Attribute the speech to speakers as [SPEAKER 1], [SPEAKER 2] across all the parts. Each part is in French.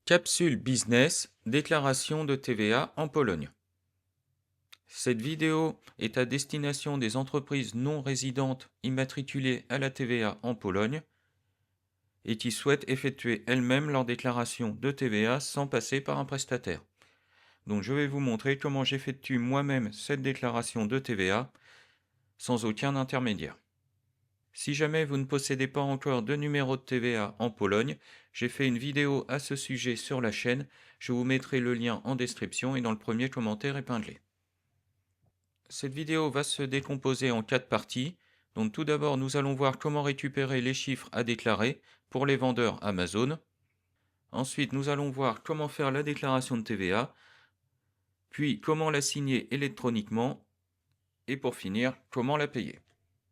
[SPEAKER 1] Capsule Business, déclaration de TVA en Pologne. Cette vidéo est à destination des entreprises non résidentes immatriculées à la TVA en Pologne et qui souhaitent effectuer elles-mêmes leur déclaration de TVA sans passer par un prestataire. Donc je vais vous montrer comment j'effectue moi-même cette déclaration de TVA sans aucun intermédiaire. Si jamais vous ne possédez pas encore de numéro de TVA en Pologne, j'ai fait une vidéo à ce sujet sur la chaîne, je vous mettrai le lien en description et dans le premier commentaire épinglé. Cette vidéo va se décomposer en 4 parties. Donc tout d'abord, nous allons voir comment récupérer les chiffres à déclarer pour les vendeurs Amazon. Ensuite, nous allons voir comment faire la déclaration de TVA, puis comment la signer électroniquement, et pour finir, comment la payer.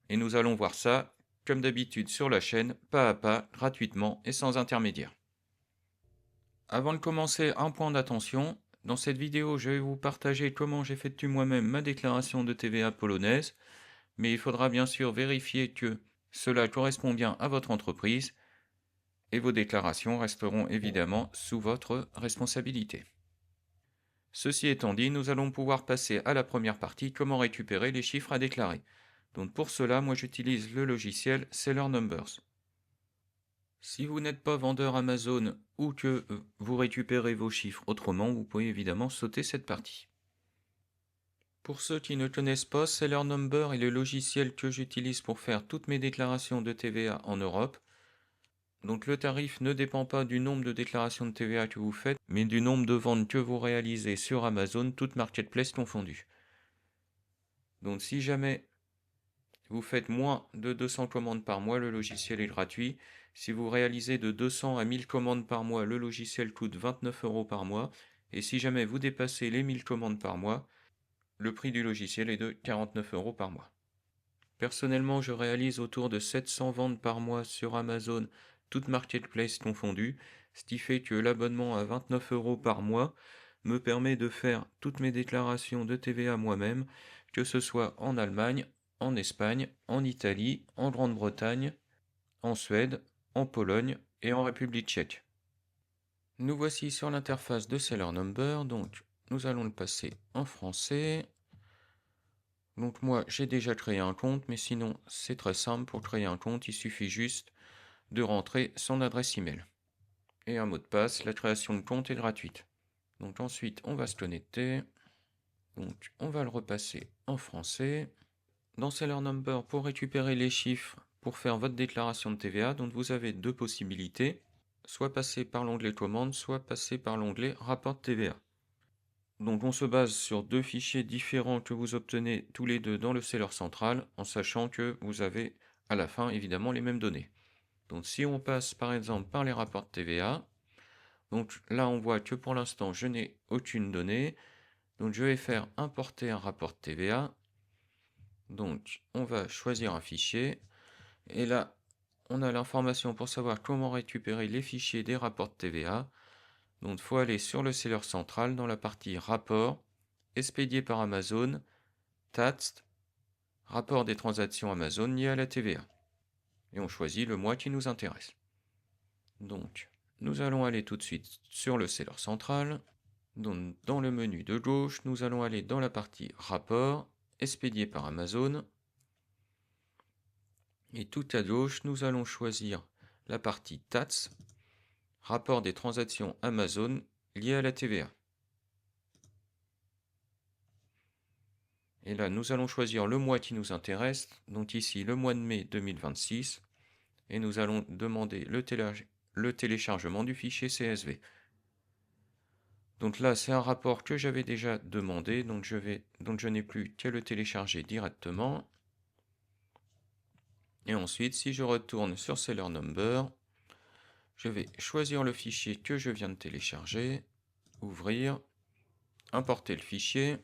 [SPEAKER 1] Et nous allons voir ça, comme d'habitude sur la chaîne, pas à pas, gratuitement et sans intermédiaire. Avant de commencer, un point d'attention. Dans cette vidéo, je vais vous partager comment j'effectue moi-même ma déclaration de TVA polonaise, mais il faudra bien sûr vérifier que cela correspond bien à votre entreprise et vos déclarations resteront évidemment sous votre responsabilité. Ceci étant dit, nous allons pouvoir passer à la première partie, comment récupérer les chiffres à déclarer. Donc pour cela, moi j'utilise le logiciel Seller Numbers. Si vous n'êtes pas vendeur Amazon ou que vous récupérez vos chiffres autrement, vous pouvez évidemment sauter cette partie. Pour ceux qui ne connaissent pas, Seller Number est le logiciel que j'utilise pour faire toutes mes déclarations de TVA en Europe. Donc le tarif ne dépend pas du nombre de déclarations de TVA que vous faites, mais du nombre de ventes que vous réalisez sur Amazon, toutes marketplaces confondues. Donc si jamais vous faites moins de 200 commandes par mois, le logiciel est gratuit. Si vous réalisez de 200 à 1000 commandes par mois, le logiciel coûte 29 € par mois. Et si jamais vous dépassez les 1000 commandes par mois, le prix du logiciel est de 49 € par mois. Personnellement, je réalise autour de 700 ventes par mois sur Amazon, toutes marketplaces confondues, ce qui fait que l'abonnement à 29 € par mois me permet de faire toutes mes déclarations de TVA moi-même, que ce soit en Allemagne, en Espagne, en Italie, en Grande-Bretagne, en Suède, en Pologne et en République tchèque. Nous voici sur l'interface de Seller Number, donc nous allons le passer en français. Donc moi j'ai déjà créé un compte, mais sinon c'est très simple, pour créer un compte il suffit juste de rentrer son adresse email et un mot de passe. La création de compte est gratuite. Donc ensuite on va se connecter, donc on va le repasser en français. Dans Seller Number, pour récupérer les chiffres pour faire votre déclaration de TVA, donc vous avez deux possibilités, soit passer par l'onglet commande, soit passer par l'onglet rapport de TVA. Donc on se base sur deux fichiers différents que vous obtenez tous les deux dans le Seller central, en sachant que vous avez à la fin évidemment les mêmes données. Donc si on passe par exemple par les rapports de TVA, donc là on voit que pour l'instant je n'ai aucune donnée, donc je vais faire importer un rapport de TVA. Donc on va choisir un fichier, et là on a l'information pour savoir comment récupérer les fichiers des rapports de TVA. Donc il faut aller sur le Seller central dans la partie rapport, expédié par Amazon, TATS, rapport des transactions Amazon liées à la TVA. Et on choisit le mois qui nous intéresse. Donc, nous allons aller tout de suite sur le Seller central. Donc, dans le menu de gauche, nous allons aller dans la partie rapport, expédié par Amazon. Et tout à gauche, nous allons choisir la partie TATS, rapport des transactions Amazon liées à la TVA. Et là, nous allons choisir le mois qui nous intéresse, donc ici le mois de mai 2026, et nous allons demander le téléchargement du fichier CSV. Donc là, c'est un rapport que j'avais déjà demandé, donc je n'ai plus qu'à le télécharger directement. Et ensuite, si je retourne sur Seller Number, je vais choisir le fichier que je viens de télécharger, ouvrir, importer le fichier.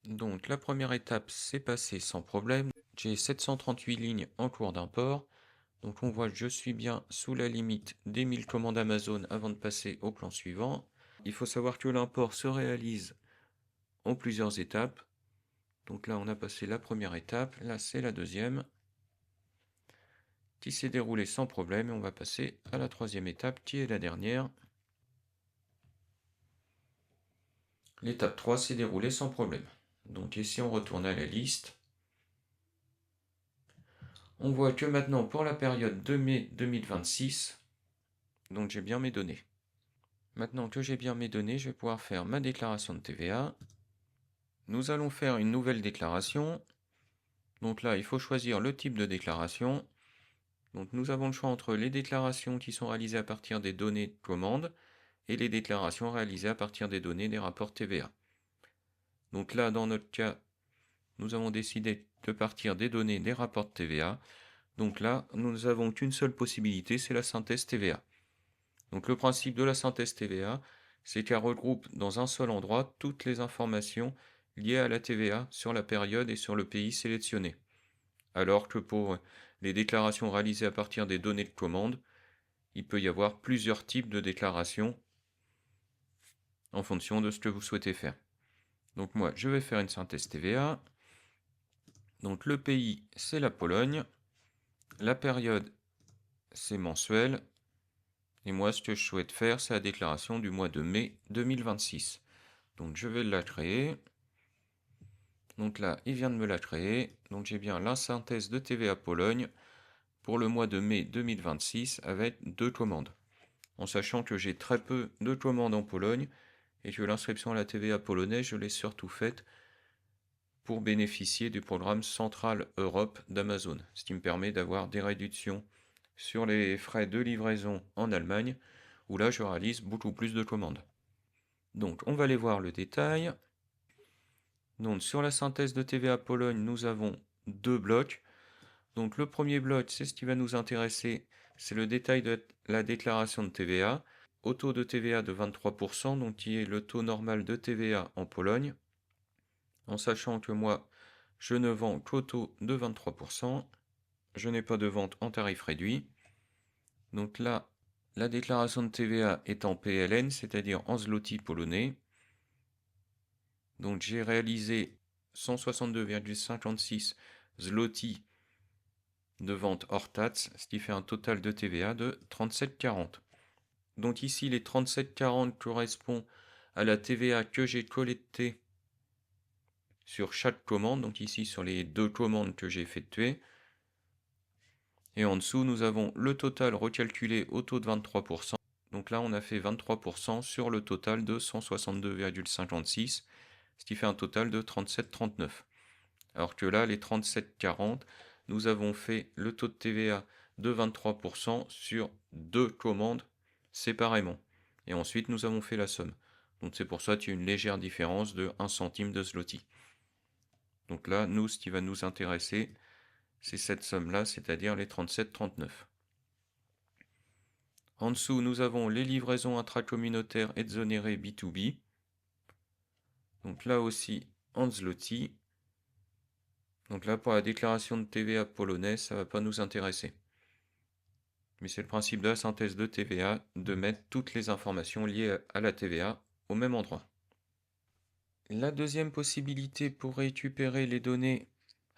[SPEAKER 1] Donc la première étape s'est passée sans problème. J'ai 738 lignes en cours d'import. Donc on voit que je suis bien sous la limite des 1000 commandes Amazon avant de passer au plan suivant. Il faut savoir que l'import se réalise en plusieurs étapes. Donc là on a passé la première étape, là c'est la deuxième qui s'est déroulée sans problème, et on va passer à la troisième étape qui est la dernière. L'étape 3 s'est déroulée sans problème. Donc ici on retourne à la liste. On voit que maintenant pour la période de mai 2026, donc j'ai bien mes données. Maintenant que j'ai bien mes données, je vais pouvoir faire ma déclaration de TVA. Nous allons faire une nouvelle déclaration. Donc là, il faut choisir le type de déclaration. Donc nous avons le choix entre les déclarations qui sont réalisées à partir des données de commande et les déclarations réalisées à partir des données des rapports TVA. Donc là, dans notre cas, nous avons décidé de partir des données des rapports de TVA. Donc là, nous n'avons qu'une seule possibilité, c'est la synthèse TVA. Donc le principe de la synthèse TVA, c'est qu'elle regroupe dans un seul endroit toutes les informations liées à la TVA sur la période et sur le pays sélectionné. Alors que pour les déclarations réalisées à partir des données de commande, il peut y avoir plusieurs types de déclarations en fonction de ce que vous souhaitez faire. Donc moi, je vais faire une synthèse TVA. Donc le pays, c'est la Pologne. La période, c'est mensuel. Et moi, ce que je souhaite faire, c'est la déclaration du mois de mai 2026. Donc je vais la créer. Donc là, il vient de me la créer. Donc j'ai bien la synthèse de TVA Pologne pour le mois de mai 2026 avec 2 commandes. En sachant que j'ai très peu de commandes en Pologne et que l'inscription à la TVA polonaise, je l'ai surtout faite pour bénéficier du programme Central Europe d'Amazon, ce qui me permet d'avoir des réductions sur les frais de livraison en Allemagne, où là je réalise beaucoup plus de commandes. Donc on va aller voir le détail. Donc sur la synthèse de TVA Pologne, nous avons 2 blocs. Donc le premier bloc, c'est ce qui va nous intéresser, c'est le détail de la déclaration de TVA, au taux de TVA de 23%, donc qui est le taux normal de TVA en Pologne, en sachant que moi, je ne vends qu'au taux de 23%, je n'ai pas de vente en tarif réduit. Donc là, la déclaration de TVA est en PLN, c'est-à-dire en zloty polonais. Donc j'ai réalisé 162,56 zloty de vente hors taxe, ce qui fait un total de TVA de 37,40. Donc ici, les 37,40 correspondent à la TVA que j'ai collectée sur chaque commande, donc ici sur les 2 commandes que j'ai effectuées. Et en dessous, nous avons le total recalculé au taux de 23%. Donc là, on a fait 23% sur le total de 162,56, ce qui fait un total de 37,39. Alors que là, les 37,40, nous avons fait le taux de TVA de 23% sur 2 commandes séparément. Et ensuite, nous avons fait la somme. Donc c'est pour ça qu'il y a une légère différence de 1 centime de zloty. Donc là, nous, ce qui va nous intéresser, c'est cette somme-là, c'est-à-dire les 37,39. En dessous, nous avons les livraisons intracommunautaires exonérées B2B. Donc là aussi, en zloty. Donc là, pour la déclaration de TVA polonaise, ça ne va pas nous intéresser. Mais c'est le principe de la synthèse de TVA de mettre toutes les informations liées à la TVA au même endroit. La deuxième possibilité pour récupérer les données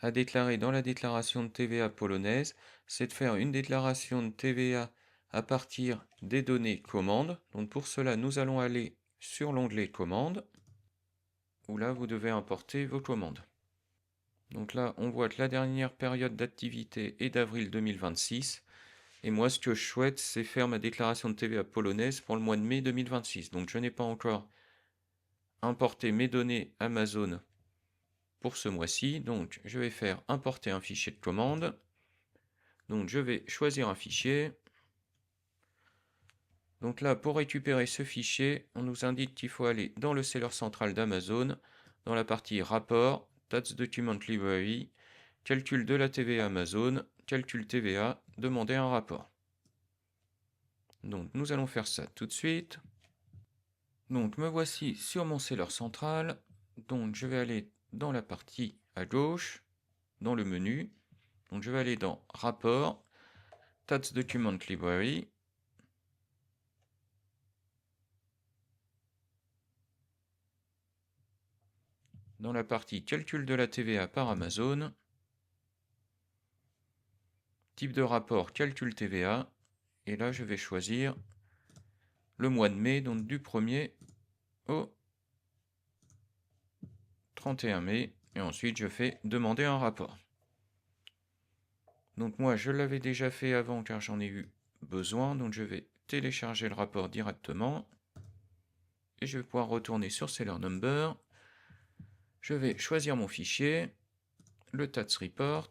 [SPEAKER 1] à déclarer dans la déclaration de TVA polonaise, c'est de faire une déclaration de TVA à partir des données commandes. Donc pour cela, nous allons aller sur l'onglet commandes, où là, vous devez importer vos commandes. Donc là, on voit que la dernière période d'activité est d'avril 2026. Et moi, ce que je souhaite, c'est faire ma déclaration de TVA polonaise pour le mois de mai 2026. Donc je n'ai pas encore importé mes données Amazon pour ce mois-ci. Donc je vais faire importer un fichier de commande. Donc je vais choisir un fichier. Donc là, pour récupérer ce fichier, on nous indique qu'il faut aller dans le seller central d'Amazon, dans la partie rapport, Tax Document Library, calcul de la TVA Amazon, calcul TVA, demander un rapport. Donc nous allons faire ça tout de suite. Donc me voici sur mon seller central. Donc je vais aller dans la partie à gauche, dans le menu. Donc je vais aller dans rapport, Tax Document Library. Dans la partie calcul de la TVA par Amazon. Type de rapport calcul TVA. Et là je vais choisir le mois de mai, donc du 1er au 31 mai, et ensuite je fais demander un rapport. Donc moi je l'avais déjà fait avant car j'en ai eu besoin, donc je vais télécharger le rapport directement, et je vais pouvoir retourner sur Seller Number. Je vais choisir mon fichier, le Tax Report,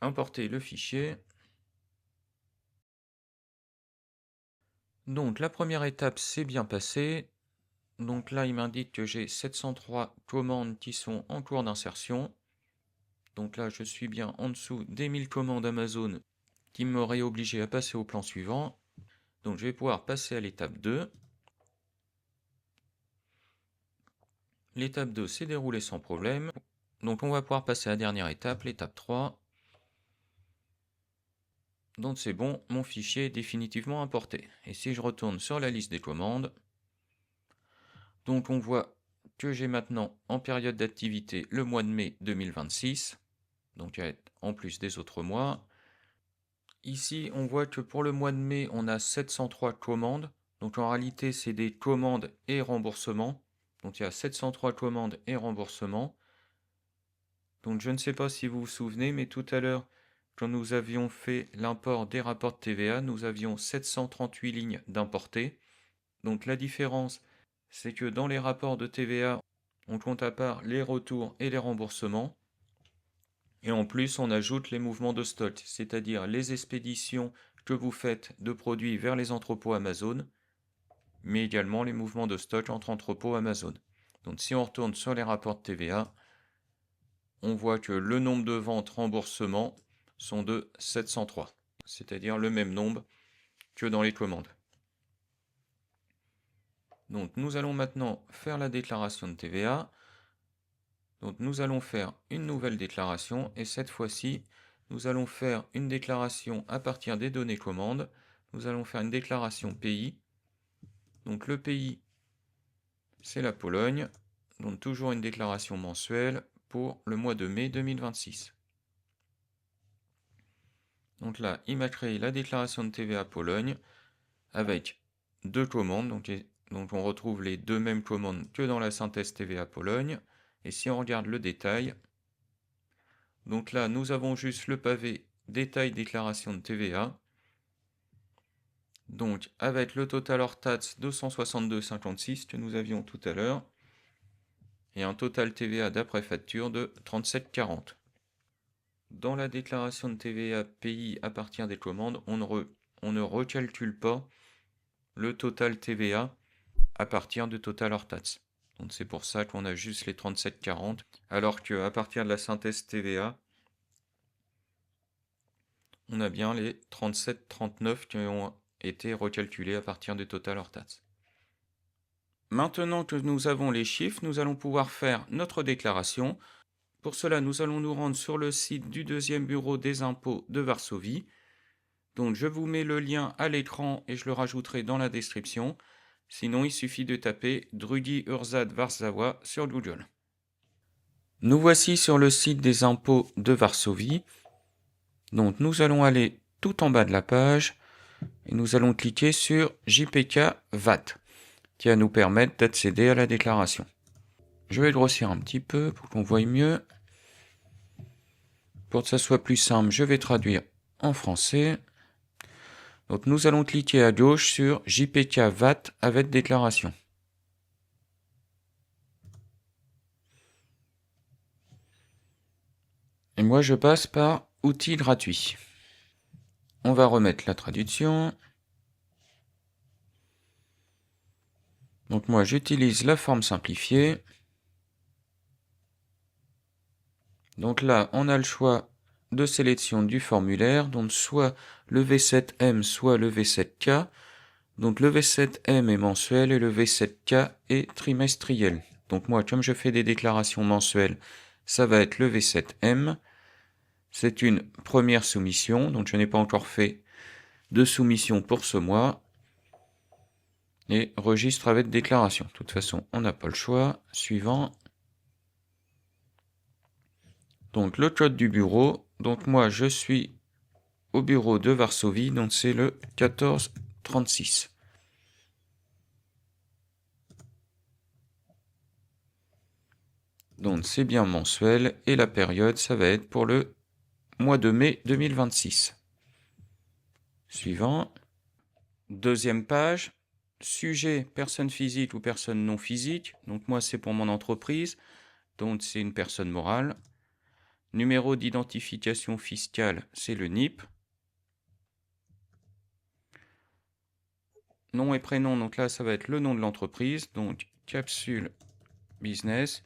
[SPEAKER 1] importer le fichier. Donc la première étape s'est bien passée. Donc là, il m'indique que j'ai 703 commandes qui sont en cours d'insertion. Donc là, je suis bien en dessous des 1000 commandes Amazon qui m'auraient obligé à passer au plan suivant. Donc je vais pouvoir passer à l'étape 2. L'étape 2 s'est déroulée sans problème. Donc on va pouvoir passer à la dernière étape, l'étape 3. Donc c'est bon, mon fichier est définitivement importé. Et si je retourne sur la liste des commandes, donc on voit que j'ai maintenant en période d'activité le mois de mai 2026. Donc en plus des autres mois. Ici, on voit que pour le mois de mai, on a 703 commandes. Donc en réalité, c'est des commandes et remboursements. Donc il y a 703 commandes et remboursements. Donc je ne sais pas si vous vous souvenez, mais tout à l'heure, quand nous avions fait l'import des rapports de TVA, nous avions 738 lignes d'importés. Donc la différence, c'est que dans les rapports de TVA, on compte à part les retours et les remboursements. Et en plus, on ajoute les mouvements de stock, c'est-à-dire les expéditions que vous faites de produits vers les entrepôts Amazon, mais également les mouvements de stock entre entrepôts Amazon. Donc si on retourne sur les rapports de TVA, on voit que le nombre de ventes remboursements sont de 703, c'est-à-dire le même nombre que dans les commandes. Donc nous allons maintenant faire la déclaration de TVA. Donc nous allons faire une nouvelle déclaration et cette fois-ci, nous allons faire une déclaration à partir des données commandes. Nous allons faire une déclaration pays. Donc le pays, c'est la Pologne. Donc toujours une déclaration mensuelle pour le mois de mai 2026. Donc là, il m'a créé la déclaration de TVA Pologne avec deux commandes. Donc on retrouve les deux mêmes commandes que dans la synthèse TVA Pologne. Et si on regarde le détail, donc là, nous avons juste le pavé détail déclaration de TVA. Donc avec le total hors taxe 262,56 que nous avions tout à l'heure. Et un total TVA d'après facture de 37,40. Dans la déclaration de TVA pays à partir des commandes, on ne recalcule pas le total TVA à partir du total hors taxe. Donc c'est pour ça qu'on a juste les 37,40, alors qu'à partir de la synthèse TVA, on a bien les 37,39 qui ont été recalculés à partir du total hors taxe. Maintenant que nous avons les chiffres, nous allons pouvoir faire notre déclaration. Pour cela, nous allons nous rendre sur le site du deuxième bureau des impôts de Varsovie. Donc je vous mets le lien à l'écran et je le rajouterai dans la description. Sinon, il suffit de taper Drugi Urzad Warszawa sur Google. Nous voici sur le site des impôts de Varsovie. Donc nous allons aller tout en bas de la page et nous allons cliquer sur JPK VAT qui va nous permettre d'accéder à la déclaration. Je vais le grossir un petit peu pour qu'on voie mieux. Pour que ça soit plus simple, je vais traduire en français. Donc nous allons cliquer à gauche sur JPK VAT avec déclaration. Et moi je passe par outils gratuits. On va remettre la traduction. Donc moi j'utilise la forme simplifiée. Donc là on a le choix de sélection du formulaire, donc soit le V7M, soit le V7K. Donc le V7M est mensuel et le V7K est trimestriel. Donc moi, comme je fais des déclarations mensuelles, ça va être le V7M. C'est une première soumission, donc je n'ai pas encore fait de soumission pour ce mois. Et registre avec déclaration. De toute façon, on n'a pas le choix. Suivant. Donc le code du bureau. Donc moi, je suis au bureau de Varsovie, donc c'est le 1436. Donc c'est bien mensuel et la période, ça va être pour le mois de mai 2026. Suivant. Deuxième page. Sujet, personne physique ou personne non physique. Donc moi, c'est pour mon entreprise. Donc c'est une personne morale. Numéro d'identification fiscale, c'est le NIP. Nom et prénom, donc là, ça va être le nom de l'entreprise. Donc capsule business.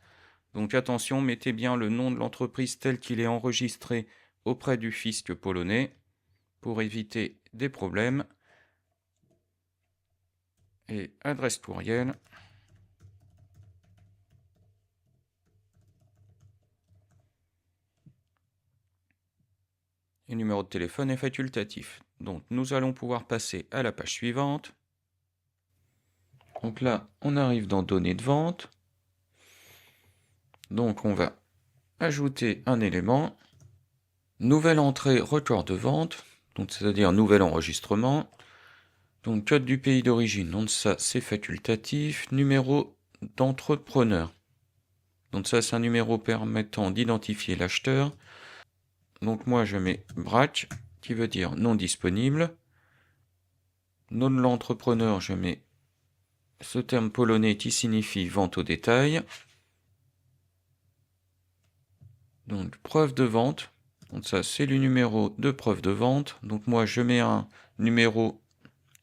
[SPEAKER 1] Donc attention, mettez bien le nom de l'entreprise tel qu'il est enregistré auprès du fisc polonais pour éviter des problèmes. Et adresse courriel. Et numéro de téléphone est facultatif. Donc nous allons pouvoir passer à la page suivante. Donc là, on arrive dans données de vente. Donc on va ajouter un élément. Nouvelle entrée record de vente. Donc c'est-à-dire nouvel enregistrement. Donc code du pays d'origine. Donc ça c'est facultatif. Numéro d'entrepreneur. Donc ça c'est un numéro permettant d'identifier l'acheteur. Donc moi je mets BRAC qui veut dire non disponible. Nom de l'entrepreneur, je mets ce terme polonais qui signifie vente au détail. Donc preuve de vente. Donc ça c'est le numéro de preuve de vente. Donc moi je mets un numéro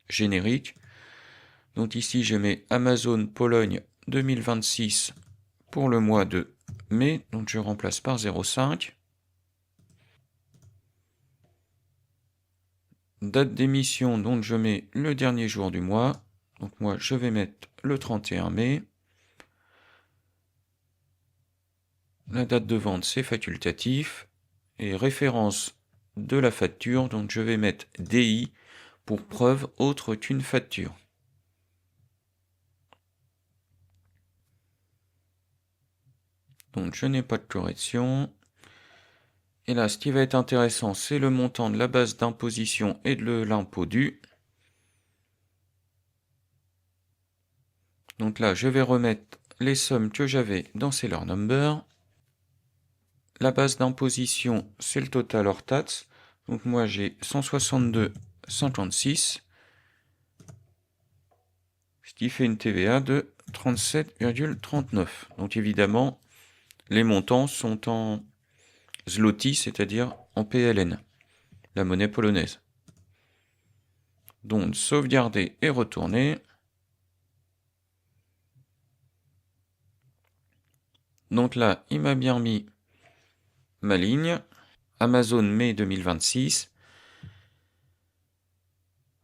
[SPEAKER 1] générique. Donc ici je mets Amazon Pologne 2026 pour le mois de mai. Donc je remplace par 0,5. Date d'émission, donc je mets le dernier jour du mois. Donc moi je vais mettre le 31 mai. La date de vente c'est facultatif. Et référence de la facture, donc je vais mettre DI pour preuve autre qu'une facture. Donc je n'ai pas de correction. Et là, ce qui va être intéressant, c'est le montant de la base d'imposition et de l'impôt dû. Donc là, je vais remettre les sommes que j'avais dans Seller Number. La base d'imposition, c'est le total hors taxe. Donc moi, j'ai 162,56, ce qui fait une TVA de 37,39. Donc évidemment, les montants sont en zloty, c'est-à-dire en PLN, la monnaie polonaise. Donc sauvegarder et retourner. Donc là, il m'a bien mis ma ligne. Amazon mai 2026.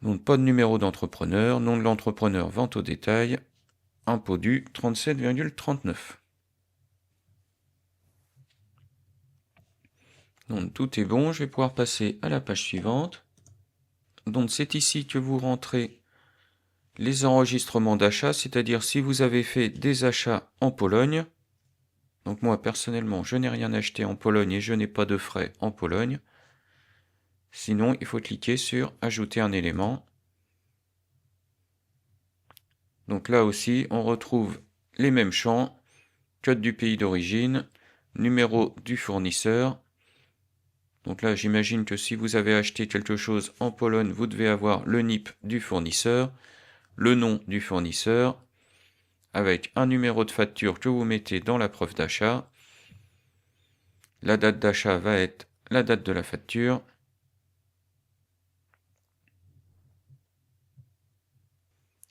[SPEAKER 1] Donc pas de numéro d'entrepreneur, nom de l'entrepreneur, vente au détail, impôt dû 37,39. Donc tout est bon, je vais pouvoir passer à la page suivante. Donc c'est ici que vous rentrez les enregistrements d'achat, c'est-à-dire si vous avez fait des achats en Pologne. Donc moi personnellement je n'ai rien acheté en Pologne et je n'ai pas de frais en Pologne. Sinon il faut cliquer sur ajouter un élément. Donc là aussi on retrouve les mêmes champs, code du pays d'origine, numéro du fournisseur. Donc là j'imagine que si vous avez acheté quelque chose en Pologne, vous devez avoir le NIP du fournisseur, le nom du fournisseur, avec un numéro de facture que vous mettez dans la preuve d'achat. La date d'achat va être la date de la facture.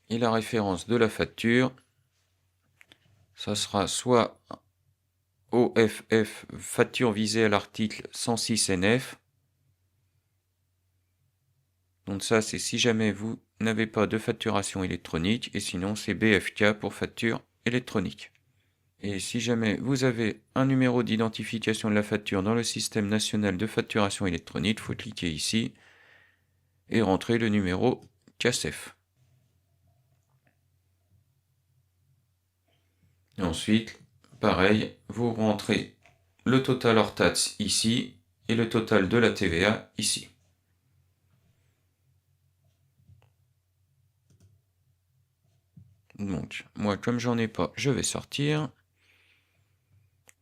[SPEAKER 1] Et la référence de la facture, ça sera soit OFF, facture visée à l'article 106 NF. Donc ça, c'est si jamais vous n'avez pas de facturation électronique, et sinon c'est BFK pour facture électronique. Et si jamais vous avez un numéro d'identification de la facture dans le système national de facturation électronique, il faut cliquer ici et rentrer le numéro CACEF. Et ensuite, pareil, vous rentrez le total hors taxe ici et le total de la TVA ici. Donc, moi, comme j'en ai pas, je vais sortir.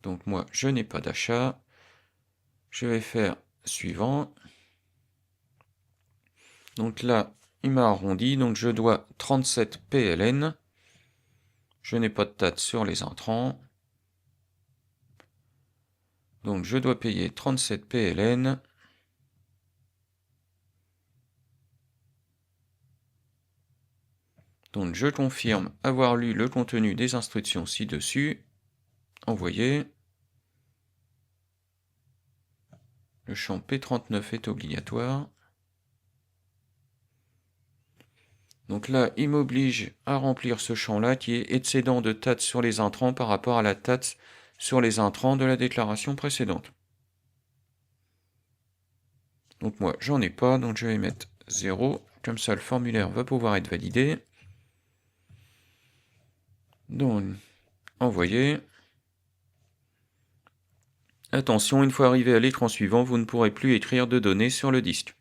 [SPEAKER 1] Donc moi, je n'ai pas d'achat. Je vais faire suivant. Donc là, il m'a arrondi, donc je dois 37 PLN. Je n'ai pas de TAT sur les intrants. Donc je dois payer 37 PLN. Donc je confirme avoir lu le contenu des instructions ci-dessus. Envoyer. Le champ P39 est obligatoire. Donc là, il m'oblige à remplir ce champ-là qui est excédent de TAT sur les intrants par rapport à la TAT sur les intrants de la déclaration précédente. Donc moi, j'en ai pas, donc je vais mettre 0. Comme ça, le formulaire va pouvoir être validé. Donc, envoyer. Attention, une fois arrivé à l'écran suivant, vous ne pourrez plus écrire de données sur le disque.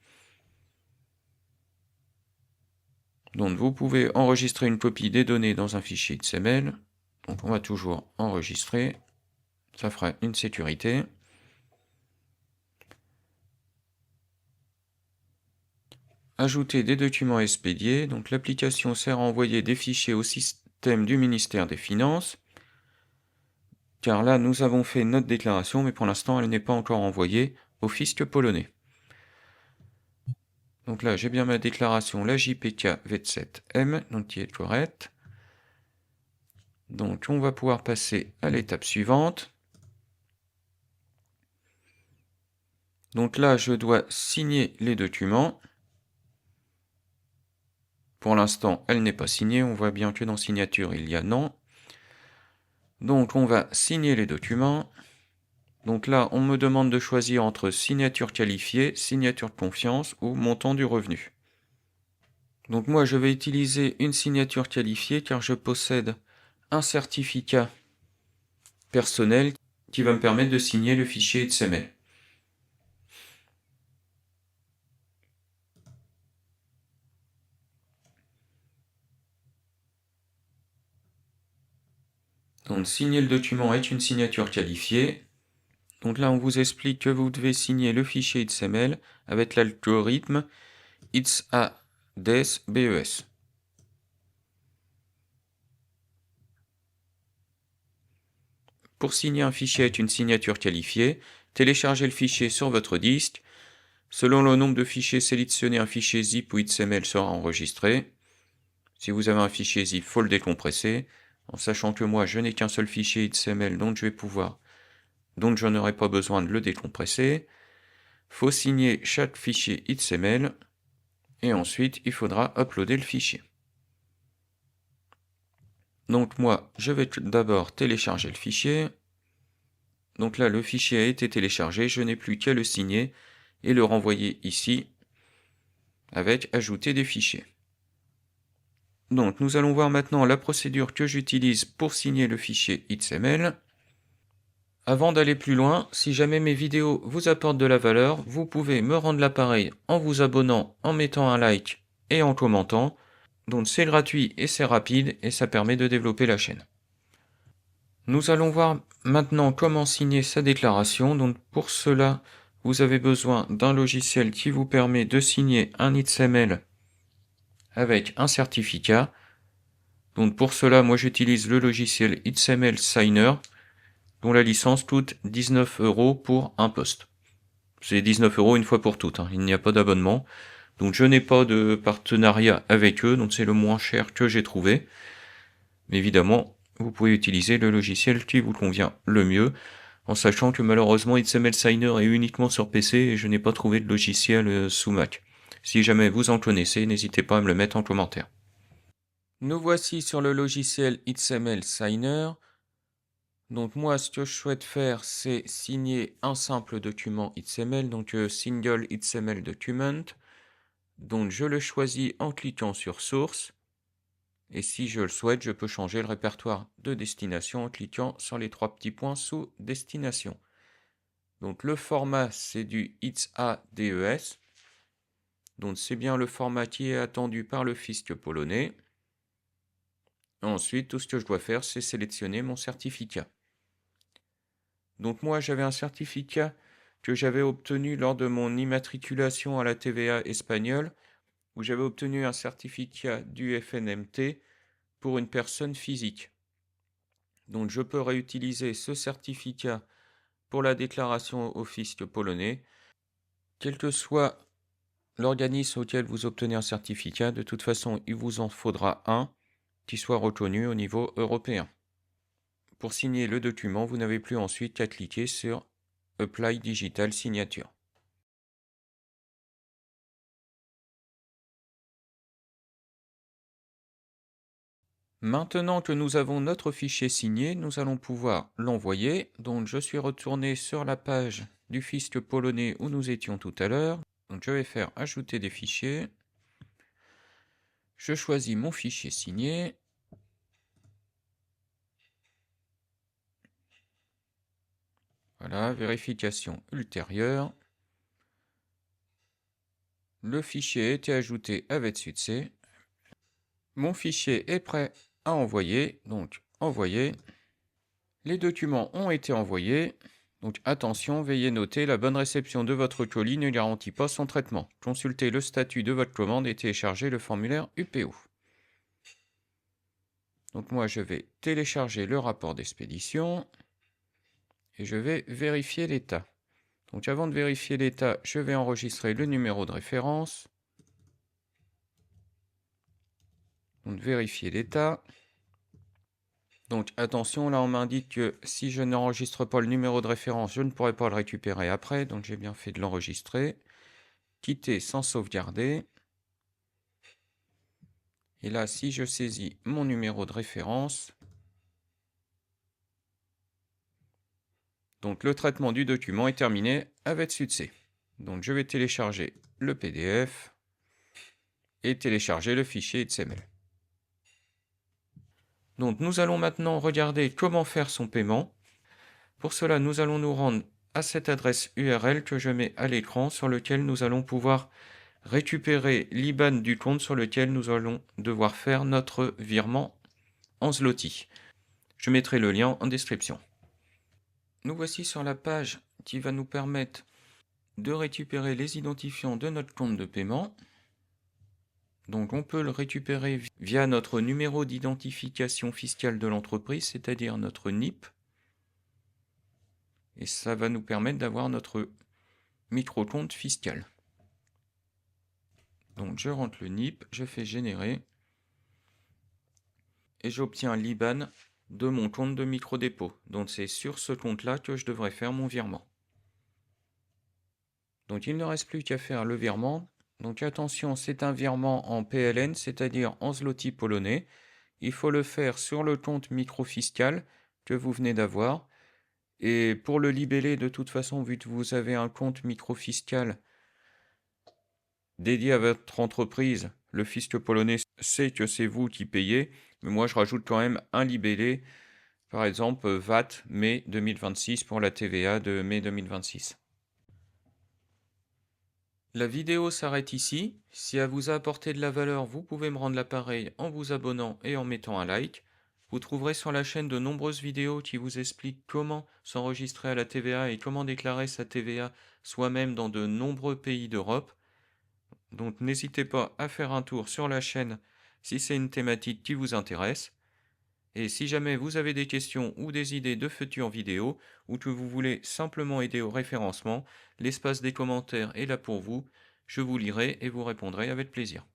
[SPEAKER 1] Donc vous pouvez enregistrer une copie des données dans un fichier XML. Donc on va toujours enregistrer. Ça fera une sécurité. Ajouter des documents expédiés. Donc l'application sert à envoyer des fichiers au système du ministère des Finances. Car là, nous avons fait notre déclaration, mais pour l'instant, elle n'est pas encore envoyée au fisc polonais. Donc là, j'ai bien ma déclaration, la JPK V7M, donc qui est correcte. Donc on va pouvoir passer à l'étape suivante. Donc là, je dois signer les documents. Pour l'instant, elle n'est pas signée. On voit bien que dans signature, il y a non. Donc on va signer les documents. Donc là, on me demande de choisir entre signature qualifiée, signature de confiance ou montant du revenu. Donc moi, je vais utiliser une signature qualifiée car je possède un certificat personnel qui va me permettre de signer le fichier XML. Donc signer le document est une signature qualifiée. Donc là, on vous explique que vous devez signer le fichier XML avec l'algorithme XADES-BES. Pour signer un fichier avec une signature qualifiée, téléchargez le fichier sur votre disque. Selon le nombre de fichiers sélectionnés, un fichier zip ou XML sera enregistré. Si vous avez un fichier zip, il faut le décompresser, en sachant que moi, je n'ai qu'un seul fichier XML, donc je n'aurai pas besoin de le décompresser. Il faut signer chaque fichier XML, et ensuite, il faudra uploader le fichier. Donc moi, je vais d'abord télécharger le fichier. Donc là, le fichier a été téléchargé, je n'ai plus qu'à le signer et le renvoyer ici avec ajouter des fichiers. Donc nous allons voir maintenant la procédure que j'utilise pour signer le fichier XML. Avant d'aller plus loin, si jamais mes vidéos vous apportent de la valeur, vous pouvez me rendre l'appareil en vous abonnant, en mettant un like et en commentant. Donc c'est gratuit et c'est rapide et ça permet de développer la chaîne. Nous allons voir maintenant comment signer sa déclaration. Donc pour cela, vous avez besoin d'un logiciel qui vous permet de signer un XML avec un certificat. Donc pour cela, moi j'utilise le logiciel XML Signer, dont la licence coûte 19 € pour un poste. C'est 19 € une fois pour toutes, il n'y a pas d'abonnement. Donc je n'ai pas de partenariat avec eux, donc c'est le moins cher que j'ai trouvé. Mais évidemment, vous pouvez utiliser le logiciel qui vous convient le mieux, en sachant que malheureusement XML Signer est uniquement sur PC et je n'ai pas trouvé de logiciel sous Mac. Si jamais vous en connaissez, n'hésitez pas à me le mettre en commentaire. Nous voici sur le logiciel XML Signer. Donc moi, ce que je souhaite faire, c'est signer un simple document XML, donc Single XML Document. Donc je le choisis en cliquant sur Source. Et si je le souhaite, je peux changer le répertoire de destination en cliquant sur les trois petits points sous Destination. Donc le format, c'est du XADES. Donc c'est bien le format qui est attendu par le fisc polonais. Ensuite, tout ce que je dois faire, c'est sélectionner mon certificat. Donc moi, j'avais un certificat que j'avais obtenu lors de mon immatriculation à la TVA espagnole, où j'avais obtenu un certificat du FNMT pour une personne physique. Donc je peux réutiliser ce certificat pour la déclaration au fisc polonais, quel que soit l'organisme auquel vous obtenez un certificat. De toute façon, il vous en faudra un qui soit reconnu au niveau européen. Pour signer le document, vous n'avez plus ensuite qu'à cliquer sur Apply Digital Signature. Maintenant que nous avons notre fichier signé, nous allons pouvoir l'envoyer. Donc je suis retourné sur la page du fisc polonais où nous étions tout à l'heure. Donc je vais faire ajouter des fichiers. Je choisis mon fichier signé. Voilà, vérification ultérieure. Le fichier a été ajouté avec succès. Mon fichier est prêt à envoyer, donc envoyer. Les documents ont été envoyés. Donc attention, veuillez noter, la bonne réception de votre colis ne garantit pas son traitement. Consultez le statut de votre commande et téléchargez le formulaire UPO. Donc moi je vais télécharger le rapport d'expédition et je vais vérifier l'état. Donc avant de vérifier l'état, je vais enregistrer le numéro de référence. Donc vérifier l'état. Donc attention, là on m'indique que si je n'enregistre pas le numéro de référence, je ne pourrai pas le récupérer après. Donc j'ai bien fait de l'enregistrer. Quitter sans sauvegarder. Et là, si je saisis mon numéro de référence, donc le traitement du document est terminé avec succès. Donc je vais télécharger le PDF et télécharger le fichier XML. Donc nous allons maintenant regarder comment faire son paiement. Pour cela, nous allons nous rendre à cette adresse URL que je mets à l'écran, sur lequel nous allons pouvoir récupérer l'IBAN du compte sur lequel nous allons devoir faire notre virement en zloty. Je mettrai le lien en description. Nous voici sur la page qui va nous permettre de récupérer les identifiants de notre compte de paiement. Donc on peut le récupérer via notre numéro d'identification fiscale de l'entreprise, c'est-à-dire notre NIP. Et ça va nous permettre d'avoir notre micro-compte fiscal. Donc je rentre le NIP, je fais générer et j'obtiens l'IBAN de mon compte de micro-dépôt. Donc c'est sur ce compte-là que je devrais faire mon virement. Donc il ne reste plus qu'à faire le virement. Donc attention, c'est un virement en PLN, c'est-à-dire en zloty polonais. Il faut le faire sur le compte micro-fiscal que vous venez d'avoir. Et pour le libeller, de toute façon, vu que vous avez un compte micro-fiscal dédié à votre entreprise, le fisc polonais sait que c'est vous qui payez. Mais moi, je rajoute quand même un libellé, par exemple VAT mai 2026 pour la TVA de mai 2026. La vidéo s'arrête ici. Si elle vous a apporté de la valeur, vous pouvez me rendre l'appareil en vous abonnant et en mettant un like. Vous trouverez sur la chaîne de nombreuses vidéos qui vous expliquent comment s'enregistrer à la TVA et comment déclarer sa TVA soi-même dans de nombreux pays d'Europe. Donc n'hésitez pas à faire un tour sur la chaîne si c'est une thématique qui vous intéresse. Et si jamais vous avez des questions ou des idées de futures vidéos, ou que vous voulez simplement aider au référencement, l'espace des commentaires est là pour vous. Je vous lirai et vous répondrai avec plaisir.